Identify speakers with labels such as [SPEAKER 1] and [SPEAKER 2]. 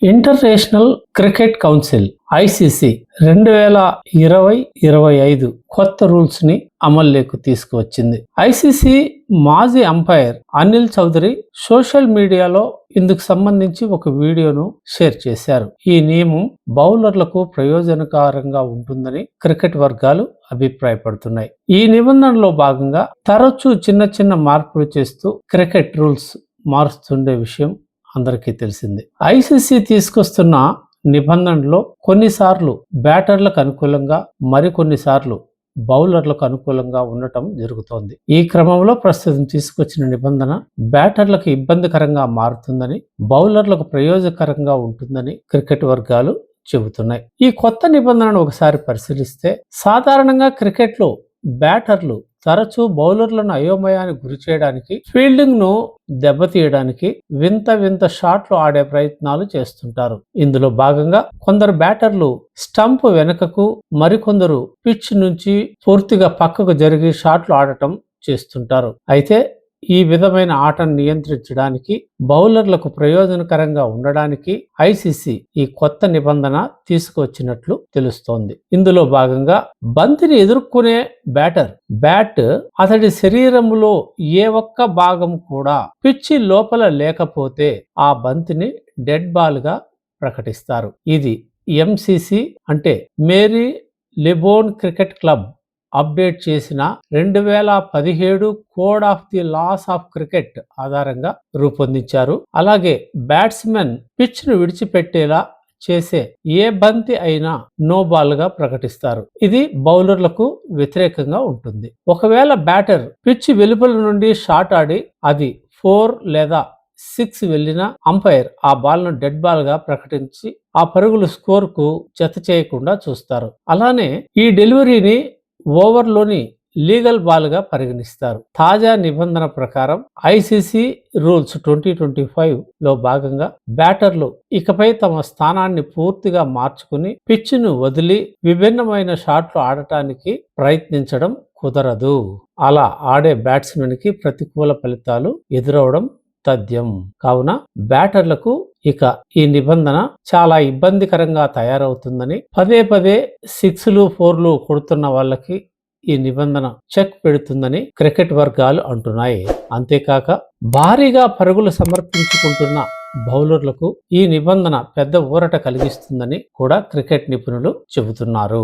[SPEAKER 1] International cricket council ICC 2025 కొత్త rules ని అమల్లోకి తీసుకువచ్చింది. ఐసీసీ మాజీ అంపైర్ అనిల్ చౌదరి సోషల్ మీడియాలో ఇందుకు సంబంధించి ఒక వీడియోను షేర్ చేశారు. ఈ నియమం బౌలర్లకు ప్రయోజనకరంగా ఉంటుందని క్రికెట్ వర్గాలు అభిప్రాయపడుతున్నాయి. ఈ నిబంధనలో భాగంగా తరచూ చిన్న చిన్న మార్పులు చేస్తూ క్రికెట్ రూల్స్ మారుస్తుండే విషయం అందరికీ తెలిసిందే. ఐసీసీ తీసుకొస్తున్న నిబంధనలో కొన్నిసార్లు బ్యాటర్లకు అనుకూలంగా, మరికొన్నిసార్లు బౌలర్లకు అనుకూలంగా ఉండటం జరుగుతోంది. ఈ క్రమంలో ప్రస్తుతం తీసుకొచ్చిన నిబంధన బ్యాటర్లకు ఇబ్బందికరంగా మారుతుందని, బౌలర్లకు ప్రయోజనకరంగా ఉంటుందని క్రికెట్ వర్గాలు చెబుతున్నాయి. ఈ కొత్త నిబంధనను ఒకసారి పరిశీలిస్తే, సాధారణంగా క్రికెట్లో బ్యాటర్లు తరచూ బౌలర్లను అయోమయానికి గురి చేయడానికి, ఫీల్డింగ్ ను దెబ్బతీయడానికి వింత వింత షాట్లు ఆడే ప్రయత్నాలు చేస్తుంటారు. ఇందులో భాగంగా కొందరు బ్యాటర్లు స్టంప్ వెనుకకు, మరికొందరు పిచ్ నుంచి పూర్తిగా పక్కకు జరిగి షాట్లు ఆడటం చేస్తుంటారు. అయితే ఈ విధమైన ఆటను నియంత్రించడానికి, బౌలర్లకు ప్రయోజనకరంగా ఉండడానికి ఐసీసీ ఈ కొత్త నిబంధన తీసుకువచ్చినట్లు తెలుస్తోంది. ఇందులో భాగంగా బంతిని ఎదుర్కొనే బ్యాట్ అతడి శరీరంలో ఏ ఒక్క భాగం కూడా పిచ్చి లోపల లేకపోతే ఆ బంతిని డెడ్ బాల్ గా ప్రకటిస్తారు. ఇది ఎంసీసీ అంటే Marylebone cricket club update చేసిన 2017 code of the laws of cricket ఆధారంగా రూపొందించారు. అలాగే బ్యాట్స్మెన్ పిచ్ ను విడిచిపెట్టేలా చేసే ఏ బంతి అయినా నో బాల్ గా ప్రకటిస్తారు. ఇది బౌలర్లకు వ్యతిరేకంగా ఉంటుంది. ఒకవేళ బ్యాటర్ పిచ్ వెలుపల నుండి షాట్ ఆడి అది 4 లేదా 6 వెళ్ళినా అంపైర్ ఆ బాల్ ను డెడ్ బాల్ గా ప్రకటించి ఆ పరుగులు స్కోర్ కు జత చేయకుండా చూస్తారు. అలానే ఈ డెలివరీని ఓవర్లోని లీగల్ బాల్ గా పరిగణిస్తారు. తాజా నిబంధన ప్రకారం ఐసీసీ రూల్స్ 2025 లో భాగంగా బ్యాటర్లు ఇకపై తమ స్థానాన్ని పూర్తిగా మార్చుకుని పిచ్ను వదిలి విభిన్నమైన షాట్లు ఆడటానికి ప్రయత్నించడం కుదరదు. అలా ఆడే బ్యాట్స్మెన్ కి ప్రతికూల ఫలితాలు ఎదురవడం తథ్యం. కావున బ్యాటర్లకు ఇక ఈ నిబంధన చాలా ఇబ్బందికరంగా తయారవుతుందని, పదే 6లు 4లు కొడుతున్న వాళ్ళకి ఈ నిబంధన చెక్ పెడుతుందని క్రికెట్ వర్గాలు అంటున్నాయి. అంతేకాక భారీగా పరుగులు సమర్పించుకుంటున్న బౌలర్లకు ఈ నిబంధన పెద్ద ఊరట కలిగిస్తుందని కూడా క్రికెట్ నిపుణులు చెబుతున్నారు.